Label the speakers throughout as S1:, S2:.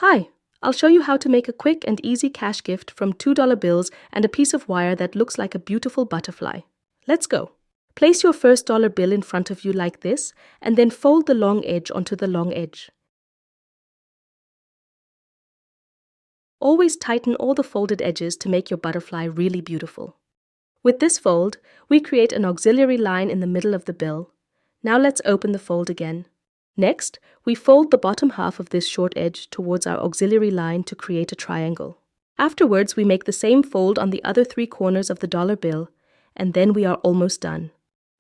S1: Hi, I'll show you how to make a quick and easy cash gift from $2 bills and a piece of wire that looks like a beautiful butterfly. Let's go. Place your first dollar bill in front of you like this, and then fold the long edge onto the long edge. Always tighten all the folded edges to make your butterfly really beautiful. With this fold, we create an auxiliary line in the middle of the bill. Now let's open the fold again. Next, we fold the bottom half of this short edge towards our auxiliary line to create a triangle. Afterwards, we make the same fold on the other 3 corners of the dollar bill, and then we are almost done.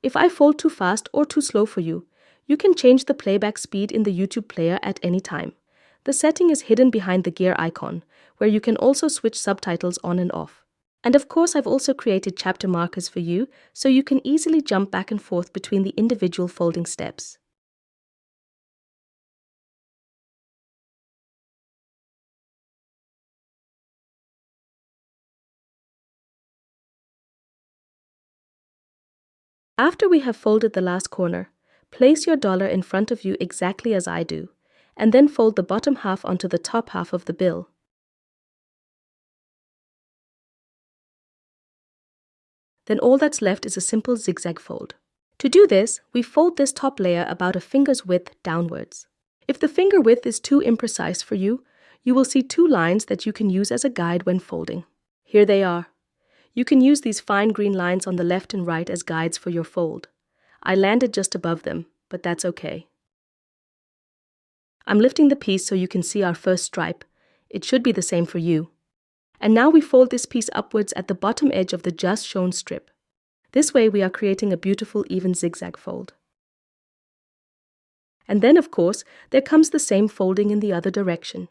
S1: If I fold too fast or too slow for you, you can change the playback speed in the YouTube player at any time. The setting is hidden behind the gear icon, where you can also switch subtitles on and off. And of course, I've also created chapter markers for you, so you can easily jump back and forth between the individual folding steps. After we have folded the last corner, place your dollar in front of you exactly as I do, and then fold the bottom half onto the top half of the bill. Then all that's left is a simple zigzag fold. To do this, we fold this top layer about a finger's width downwards. If the finger width is too imprecise for you, you will see 2 lines that you can use as a guide when folding. Here they are. You can use these fine green lines on the left and right as guides for your fold. I landed just above them, but that's okay. I'm lifting the piece so you can see our first stripe. It should be the same for you. And now we fold this piece upwards at the bottom edge of the just shown strip. This way we are creating a beautiful even zigzag fold. And then, of course, there comes the same folding in the other direction.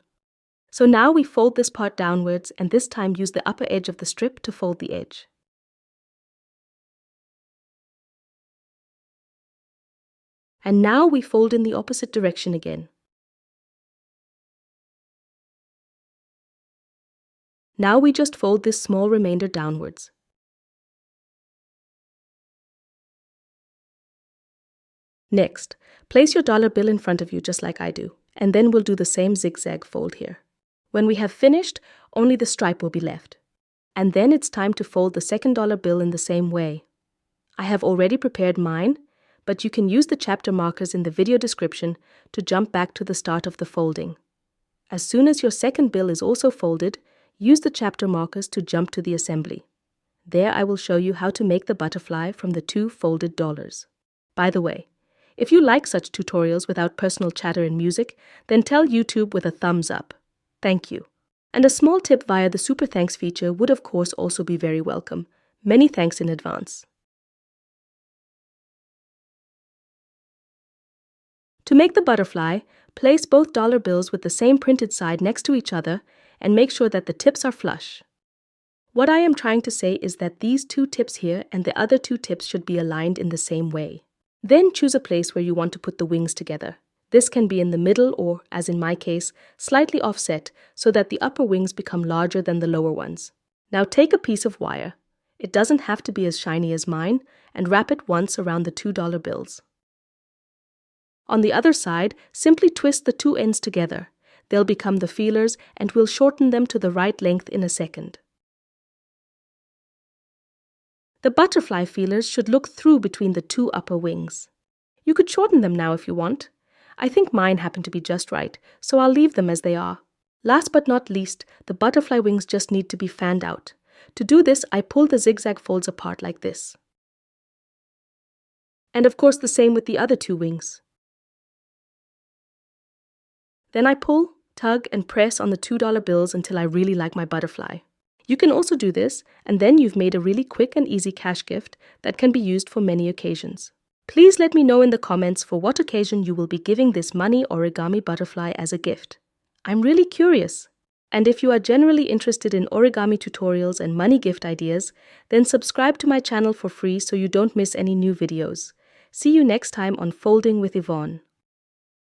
S1: So now we fold this part downwards and this time use the upper edge of the strip to fold the edge. And now we fold in the opposite direction again. Now we just fold this small remainder downwards. Next, place your dollar bill in front of you just like I do, and then we'll do the same zigzag fold here. When we have finished, only the stripe will be left. And then it's time to fold the second dollar bill in the same way. I have already prepared mine, but you can use the chapter markers in the video description to jump back to the start of the folding. As soon as your second bill is also folded, use the chapter markers to jump to the assembly. There I will show you how to make the butterfly from the 2 folded dollars. By the way, if you like such tutorials without personal chatter and music, then tell YouTube with a thumbs up. Thank you. And a small tip via the Super Thanks feature would of course also be very welcome. Many thanks in advance. To make the butterfly, place both dollar bills with the same printed side next to each other and make sure that the tips are flush. What I am trying to say is that these 2 tips here and the other 2 tips should be aligned in the same way. Then choose a place where you want to put the wings together. This can be in the middle or, as in my case, slightly offset so that the upper wings become larger than the lower ones. Now take a piece of wire. It doesn't have to be as shiny as mine, and wrap it once around the $2 bills. On the other side, simply twist the 2 ends together. They'll become the feelers and we'll shorten them to the right length in a second. The butterfly feelers should look through between the 2 upper wings. You could shorten them now if you want. I think mine happen to be just right, so I'll leave them as they are. Last but not least, the butterfly wings just need to be fanned out. To do this, I pull the zigzag folds apart like this. And of course the same with the other 2 wings. Then I pull, tug, and press on the $2 bills until I really like my butterfly. You can also do this, and then you've made a really quick and easy cash gift that can be used for many occasions. Please let me know in the comments for what occasion you will be giving this money origami butterfly as a gift. I'm really curious. And if you are generally interested in origami tutorials and money gift ideas, then subscribe to my channel for free so you don't miss any new videos. See you next time on Folding with Yvonne.